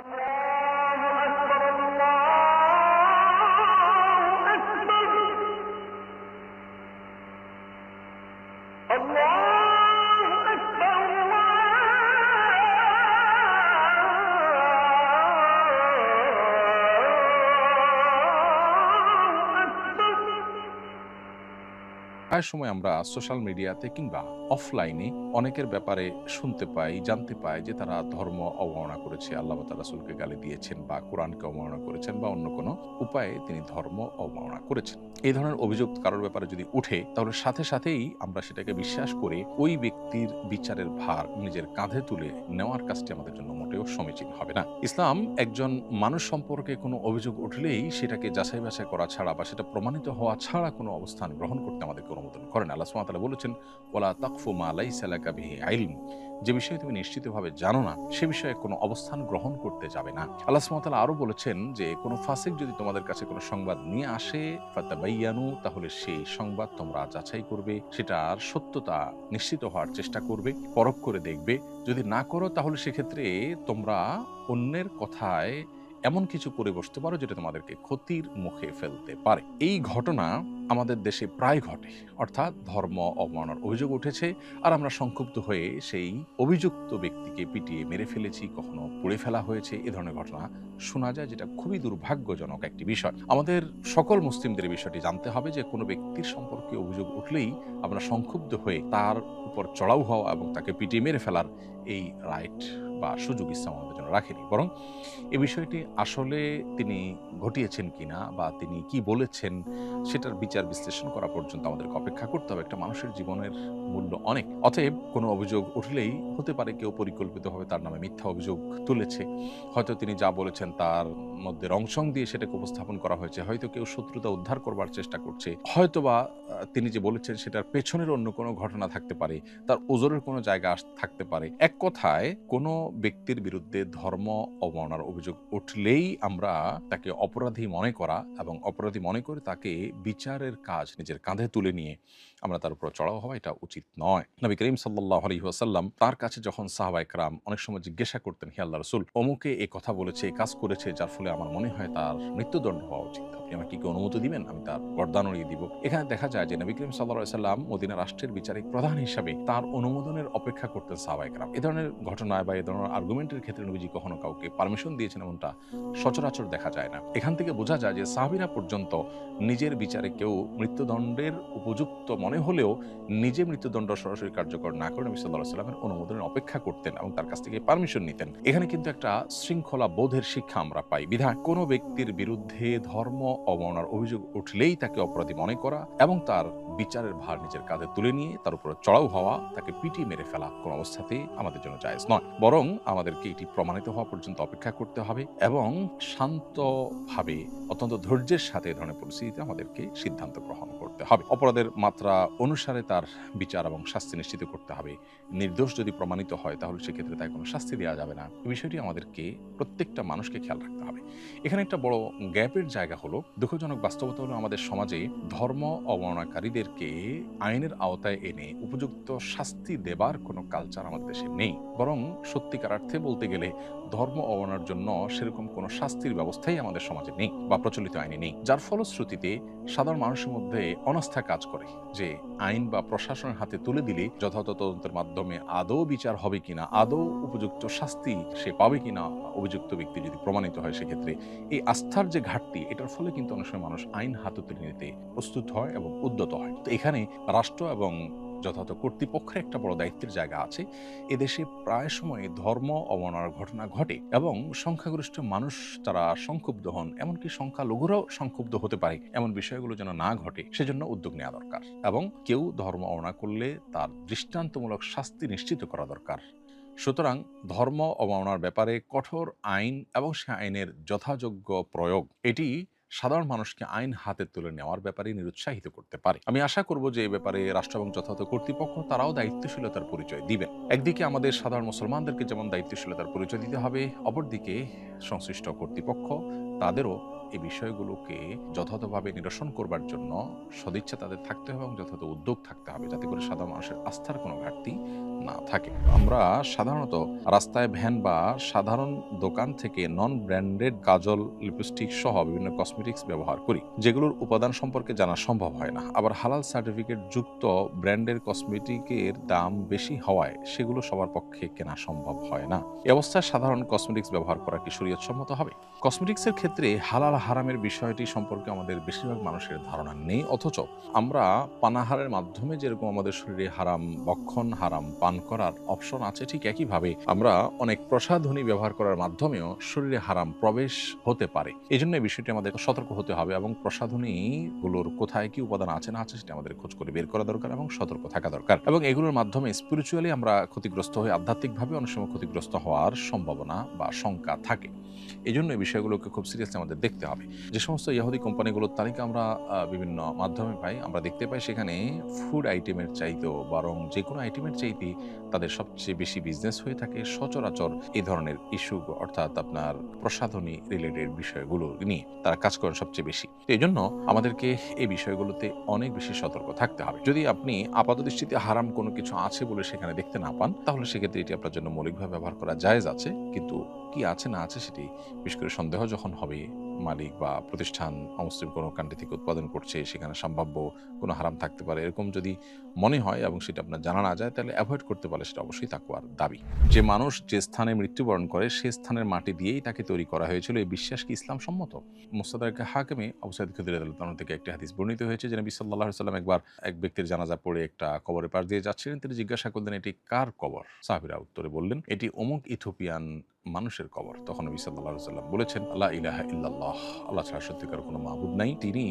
প্রায় সময় আমরা সোশ্যাল মিডিয়াতে কিংবা অফলাইনে অনেকের ব্যাপারে শুনতে পাই, জানতে পাই যে তারা ধর্ম অবমাননা করেছে, আল্লাহ বা তার রাসূলকে গালি দিয়েছেন বা কোরআনকে অবমাননা করেছেন বা অন্য কোনো উপায়ে তিনি ধর্ম অবমাননা করেছেন। এই ধরনের অভিযোগ কারোর ব্যাপারে যদি উঠে, তাহলে সাথে সাথেই আমরা সেটাকে বিশ্বাস করে ওই ব্যক্তির বিচারের ভার নিজের কাঁধে তুলে নেওয়ার কাজটি আমাদের জন্য মোটেও সমীচীন হবে না। ইসলাম একজন মানুষ সম্পর্কে কোনো অভিযোগ উঠলেই সেটাকে যাচাই বাছাই করা ছাড়া বা সেটা প্রমাণিত হওয়া ছাড়া কোনো অবস্থান গ্রহণ করতে আমাদেরকে অনুমোদন করেন। আল্লাহ সুবহানাহু ওয়া তাআলা বলেছেন, ওয়ালা তাকফু মা লাইসা লাকা বিহি ইলম, যে বিষয়ে তুমি নিশ্চিতভাবে জানো না সে বিষয়ে কোনো অবস্থান গ্রহণ করতে যাবে না। আল্লাহ সুবহানাহু ওয়া তাআলা আরো বলেছেন যে কোনো ফাসিক যদি তোমাদের কাছে কোনো সংবাদ নিয়ে আসে ফাতাবাইয়ানু, তাহলে সেই সংবাদ তোমরা যাচাই করবে, সেটার সত্যতা নিশ্চিত হওয়ার চেষ্টা করবে, পরখ করে দেখবে। যদি না করো তাহলে সেক্ষেত্রে তোমরা অন্যের কথায় এমন কিছু করে বসতে পারো যেটা তোমাদেরকে ক্ষতির মুখে ফেলতে পারে। এই ঘটনা আমাদের দেশে প্রায় ঘটে, অর্থাৎ ধর্ম অবমাননার অভিযোগ উঠেছে আর আমরা সংক্ষুব্ধ হয়ে সেই অভিযুক্ত ব্যক্তিকে পিটিয়ে মেরে ফেলেছি, কখনো পুড়ে ফেলা হয়েছে। এ ধরনের ঘটনা শোনা যায়, যেটা খুবই দুর্ভাগ্যজনক একটি বিষয়। আমাদের সকল মুসলিমদের এই বিষয়টি জানতে হবে যে কোনো ব্যক্তির সম্পর্কে অভিযোগ উঠলেই আমরা সংক্ষুব্ধ হয়ে তার উপর চড়াও হওয়া এবং তাকে পিটিয়ে মেরে ফেলার এই রাইট বা সুযোগ ইসলাম আমাদের জন্য রাখেনি। বরং এই বিষয়টি আসলে তিনি ঘটিয়েছেন কিনা বা তিনি কি বলেছেন সেটার বিচার বিশ্লেষণ করা পর্যন্ত আমাদেরকে অপেক্ষা করতে হবে। একটা মানুষের জীবনের মূল্য অনেক। অতএব কোনো অভিযোগ উঠলেই হতে পারে কেউ পরিকল্পিতভাবে তার নামে মিথ্যা অভিযোগ তুলেছে, হয়তো তিনি যা বলেছেন তার মধ্যে রংসং দিয়ে সেটাকে উপস্থাপন করা হয়েছে, হয়তো কেউ শত্রুতা উদ্ধার করবার চেষ্টা করছে, হয়তোবা তিনি যে বলেছেন সেটার পেছনের অন্য কোনো ঘটনা থাকতে পারে, তার ওজরের কোনো জায়গা থাকতে পারে। এক কথায় কোনো ব্যক্তির বিরুদ্ধে ধর্ম অবমাননার অভিযোগ উঠলেই আমরা তাকে অপরাধী মনে করা এবং অপরাধী মনে করে তাকে বিচারের কাজ নিজের কাঁধে তুলে নিয়ে আমরা তার উপর চড়াও হওয়া, এটা উচিত নয়। নবী করিম সাল্লাল্লাহু আলাইহি ওয়াসাল্লাম তার কাছে যখন সাহাবায়ে কেরাম অনেক সময় জিজ্ঞাসা করতেন, হে আল্লাহর রাসূল, অমুকে এই কথা বলেছে, এই কাজ করেছে, যার ফলে আমার মনে হয় তার মৃত্যুদণ্ড হওয়া উচিত, আপনি আমাকে কি অনুমতি দিবেন, আমি তার গর্দান উড়িয়ে দিব। এখানে দেখা যায় যে নবী করিম সাল্লাল্লাহু আলাইহি ওয়াসাল্লাম মদিনা রাষ্ট্রের বিচারিক প্রধান হিসাবে তার অনুমোদনের অপেক্ষা করতেন সাহাবায়ে কেরাম। এ ধরনের ঘটনায় বা এ ধরনের আর্গুমেন্টের ক্ষেত্রে নবীজি কখনো কাউকে পারমিশন দিয়েছেন এমনটা সচরাচর দেখা যায় না। এখান থেকে বোঝা যায় যে সাহাবীরা পর্যন্ত নিজের বিচারে কেউ মৃত্যুদণ্ডের উপযুক্ত মনে হলেও নিজে মৃত্যুদণ্ড সরাসরি কার্যকর না করে নবী সাল্লাল্লাহু আলাইহি ওয়াসাল্লামের অনুমোদনের অপেক্ষা করতেন এবং তার কাছ থেকে পারমিশন নিতেন। এখানে কিন্তু একটা শৃঙ্খলা বোধের শিক্ষা আমরা পাই। বিধায় কোনো ব্যক্তির বিরুদ্ধে ধর্ম অবমাননার অভিযোগ উঠলেই তাকে অপরাধী মনে করা এবং তার বিচারের ভার নিজের কাঁধে তুলে নিয়ে তার উপর চড়াও হওয়া, তাকে পিটিয়ে মেরে ফেলা কোনো অবস্থাতেই আমাদের জন্য জায়েজ নয়। বরং আমাদেরকে এটি প্রমাণিত হওয়া পর্যন্ত অপেক্ষা করতে হবে এবং শান্তভাবে অত্যন্ত ধৈর্যের সাথে এ ধরনের পরিস্থিতিতে আমাদেরকে সিদ্ধান্ত গ্রহণ করতে হবে। অপরাধের মাত্রা অনুসারে তার বিচার এবং শাস্তি নিশ্চিত করতে হবে। নির্দোষ যদি প্রমাণিত হয় তাহলে সেক্ষেত্রে তাই কোনো শাস্তি দেওয়া যাবে না। এই বিষয়টি আমাদেরকে প্রত্যেকটা মানুষকে খেয়াল রাখতে হবে। এখানে একটা বড় গ্যাপের জায়গা হলো, দুঃখজনক বাস্তবতা হলো আমাদের সমাজে ধর্ম অবমাননাকারীদেরকে আইনের আওতায় এনে উপযুক্ত শাস্তি দেবার কোনো কালচার আমাদের দেশে নেই। বরং সত্যিকার অর্থে বলতে গেলে ধর্ম অবমাননার জন্য সেরকম কোনো শাস্তির ব্যবস্থাই আমাদের সমাজে নেই বা প্রচলিত আইনে নেই, যার ফলশ্রুতিতে সাধারণ মানুষের মধ্যে অনাস্থা কাজ করে যে আইন বা প্রশাসনের হাতে তুলে দিলে যথাযথ তদন্তের মাধ্যমে আদৌ বিচার হবে কিনা, আদৌ উপযুক্ত শাস্তি সে পাবে কিনা অভিযুক্ত ব্যক্তি যদি প্রমাণিত হয়, সেক্ষেত্রে এই আস্থার যে ঘাটতি, এটার ফলে কিন্তু অনেক সময় মানুষ আইন হাতে তুলে নিতে প্রস্তুত হয় এবং উদ্যত হয়। তো এখানে রাষ্ট্র এবং যথাযথ কর্তৃপক্ষের একটা বড় দায়িত্বের জায়গা আছে। এদেশে প্রায় সময় ধর্ম অবমাননার ঘটনা ঘটে এবং সংখ্যাগরিষ্ঠ মানুষ তারা সংক্ষুব্ধ হন, এমনকি সংখ্যালঘুরাও সংক্ষুব্ধ হতে পারে। এমন বিষয়গুলো যেন না ঘটে সেজন্য উদ্যোগ নেওয়া দরকার এবং কেউ ধর্ম অবমাননা করলে তার দৃষ্টান্তমূলক শাস্তি নিশ্চিত করা দরকার। সুতরাং ধর্ম অবমাননার ব্যাপারে কঠোর আইন এবং সে আইনের যথাযোগ্য প্রয়োগ, এটি সাধারণ মানুষকে আইন হাতে তুলে নেওয়ার ব্যাপারে নিরুৎসাহিত করতে পারে। আমি আশা করব যে এই ব্যাপারে রাষ্ট্র এবং যথাযথ কর্তৃপক্ষ তারাও দায়িত্বশীলতার পরিচয় দিবেন। একদিকে আমাদের সাধারণ মুসলমানদেরকে যেমন দায়িত্বশীলতার পরিচয় দিতে হবে, অপরদিকে সংশ্লিষ্ট কর্তৃপক্ষ তাদেরও এই বিষয়গুলোকে যথাযথভাবে নিরসন করবার জন্য সদিচ্ছা তাদের থাকতে হবে এবং যথাযথ উদ্যোগ থাকতে হবে, যাতে করে সাধারণ মানুষের আস্থার কোনো ঘাটতি না থাকে। আমরা সাধারণত রাস্তায় ভ্যান বা সাধারণ দোকান থেকে নন ব্র্যান্ডেড কাজল, লিপস্টিক সহ বিভিন্ন কসমেটিক্স ব্যবহার করি, যেগুলোর উপাদান সম্পর্কে জানা সম্ভব হয় না। আবার হালাল সার্টিফিকেট যুক্ত ব্র্যান্ডের কসমেটিকের দাম বেশি হওয়ায় সেগুলো সবার পক্ষে কেনা সম্ভব হয় না। এ অবস্থায় সাধারণ কসমেটিক্স ব্যবহার করা কি শরীয়তসম্মত হবে? কসমেটিক্সের ক্ষেত্রে হালাল হারামের বিষয়টি সম্পর্কে আমাদের বেশিরভাগ মানুষের ধারণা নেই, অথচ আমরা পানাহারের মাধ্যমে যেরকম আমাদের শরীরে হারাম ভক্ষণ, হারাম পান করার অপশন আছে, ঠিক একইভাবে আমরা অনেক প্রসাধনী ব্যবহার করার মাধ্যমেও শরীরে হারাম প্রবেশ হতে পারে। এই জন্য এই বিষয়টি আমাদের সতর্ক হতে হবে এবং প্রসাধনীগুলোর কোথায় কি উপাদান আছে না আছে সেটা আমাদের খোঁজ করে বের করা দরকার এবং সতর্ক থাকা দরকার। এবং এগুলোর মাধ্যমে স্পিরিচুয়ালি আমরা ক্ষতিগ্রস্ত হয়ে আধ্যাত্মিকভাবে অনেক সময় ক্ষতিগ্রস্ত হওয়ার সম্ভাবনা বা শঙ্কা থাকে। এই জন্য এই বিষয়গুলোকে খুব সিরিয়াসলি আমাদের দেখতে হবে। যে সমস্ত ইহুদি কোম্পানিগুলোর তালিকা আমরা বিভিন্ন মাধ্যমে পাই, আমরা দেখতে পাই সেখানে ফুড আইটেমের চাইতেও বরং যে কোনো আইটেমের চাইতে তাদের সবচেয়ে বেশি বিজনেস হয়ে থাকে সচরাচর এই ধরনের ইস্যু, অর্থাৎ আপনার প্রসাধনী রিলেটেড বিষয়গুলো নিয়ে তারা কাজ করেন সবচেয়ে বেশি। এই জন্য আমাদেরকে এই বিষয়গুলোতে অনেক বেশি সতর্ক থাকতে হবে। যদি আপনি আপাতদৃষ্টিতে হারাম কোনো কিছু আছে বলে সেখানে দেখতে না পান, তাহলে সেক্ষেত্রে এটি আপনার জন্য মৌলিকভাবে ব্যবহার করা জায়েজ আছে, কিন্তু কি আছে না আছে সেটি বিশেষ করে সন্দেহ যখন হবে, মালিক বা প্রতিষ্ঠান অমুসলিম কোনো কান্ট্রি থেকে উৎপাদন করছে, সেখানে সম্ভাব্য কোনো হারাম থাকতে পারে, এরকম যদি মনে হয় এবং সেটা আপনার জানা না যায়, তাহলে অ্যাভয়েড করতে পারলে সেটা অবশ্যই তাকওয়ার দাবি। যে মানুষ যে স্থানে মৃত্যুবরণ করে সে স্থানের মাটি দিয়েই তাকে তৈরি করা হয়েছিল, এই বিশ্বাস কি ইসলাম সম্মত? মুস্তাদরাক হাকিমে আবু সাঈদ খুদরি রাদিয়াল্লাহু আনহু থেকে একটি হাদিস বর্ণিত হয়েছে যে নবী সাল্লাল্লাহু আলাইহি ওয়াসাল্লাম একবার এক ব্যক্তির জানাজা পড়ে একটা কবরের পাশ দিয়ে যাচ্ছিলেন। তিনি জিজ্ঞাসা করলেন, এটি কার কবর? সাহাবীরা উত্তরে বললেন, এটি অমুক ইথিওপিয়ান মানুষের কবর। তখন নবী সাল্লাল্লাহু আলাইহি ওয়াসাল্লাম বলেছেন, লা ইলাহা ইল্লাল্লাহ, আল্লাহ ছাড়া সত্যিকার কোনো মাবুদ নাই। তিনি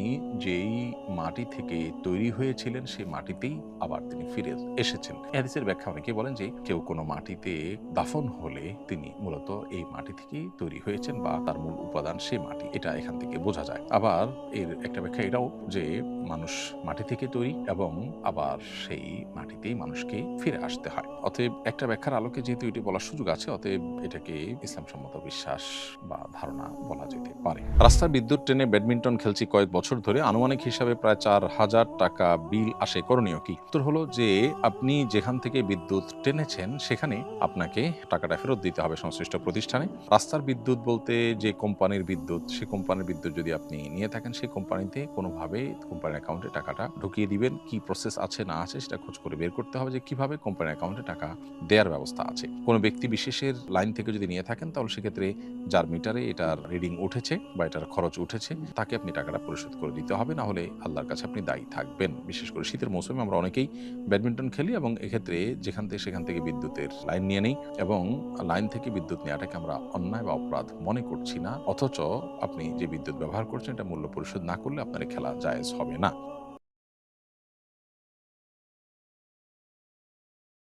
যেই মাটি থেকে তৈরি হয়েছিলেন সেই মাটিতেই আবার তিনি ফিরে এসেছেন। এই হাদিসের ব্যাখ্যা অনেকে বলেন যে কেউ কোনো মাটিতে দাফন হলে তিনি মূলত এই মাটি থেকেই তৈরি হয়েছেন বা তার মূল উপাদান সেই মাটি, এটা এখান থেকে বোঝা যায়। আবার এর একটা ব্যাখ্যা এটাও যে মানুষ মাটি থেকে তৈরি এবং আবার সেই মাটিতেই মানুষকে ফিরে আসতে হয়। অতএব একটা ব্যাখ্যার আলোকে যেহেতু এটি বলার সুযোগ আছে, অতএব এটাকে ইসলামসম্মত বিশ্বাস বা ধারণা বলা যেতে পারে। রাস্তার বিদ্যুৎ ট্রেনে ব্যাডমিন্টন খেলছি কয়েক বছর ধরে, আনুমানিক হিসাবে প্রায় 4,000 টাকা বিল আসে, করণীয় কি? উত্তর হলো যে আপনি যেখান থেকে বিদ্যুৎ টেনেছেন সেখানে আপনাকে টাকাটা ফেরত দিতে হবে সংশ্লিষ্ট প্রতিষ্ঠানে। রাস্তার বিদ্যুৎ বলতে যে কোম্পানির বিদ্যুৎ, সেই কোম্পানির বিদ্যুৎ যদি আপনি নিয়ে থাকেন, সেই কোম্পানিতে কোনোভাবে কোম্পানির অ্যাকাউন্টে টাকাটা ঢুকিয়ে দিবেন। কি প্রসেস আছে না আছে সেটা খোঁজ করে বের করতে হবে যে কিভাবে কোম্পানির অ্যাকাউন্টে টাকা দেওয়ার ব্যবস্থা আছে। কোনো ব্যক্তি বিশেষের লাইন থেকে যদি নিয়ে থাকেন, তাহলে সেক্ষেত্রে যার মিটারে এটার রিডিং উঠেছে বা এটার খরচ উঠেছে তাকে আপনি টাকাটা পরিশোধ করে দিতে হবে, না হলে আল্লাহর কাছে আপনি দায়ী থাকবেন। বিশেষ করে শীতের মৌসুমে আমরা অনেকেই ব্যাডমিন্টন খেলি এবং এক্ষেত্রে সেখান থেকে বিদ্যুতের লাইন নিয়ে নেই এবং লাইন থেকে বিদ্যুৎ নেওয়াটাকে আমরা অন্যায় বা অপরাধ মনে করছি না, অথচ আপনি যে বিদ্যুৎ ব্যবহার করছেন এটা মূল্য পরিশোধ না করলে আপনার খেলা জায়েজ হবে না।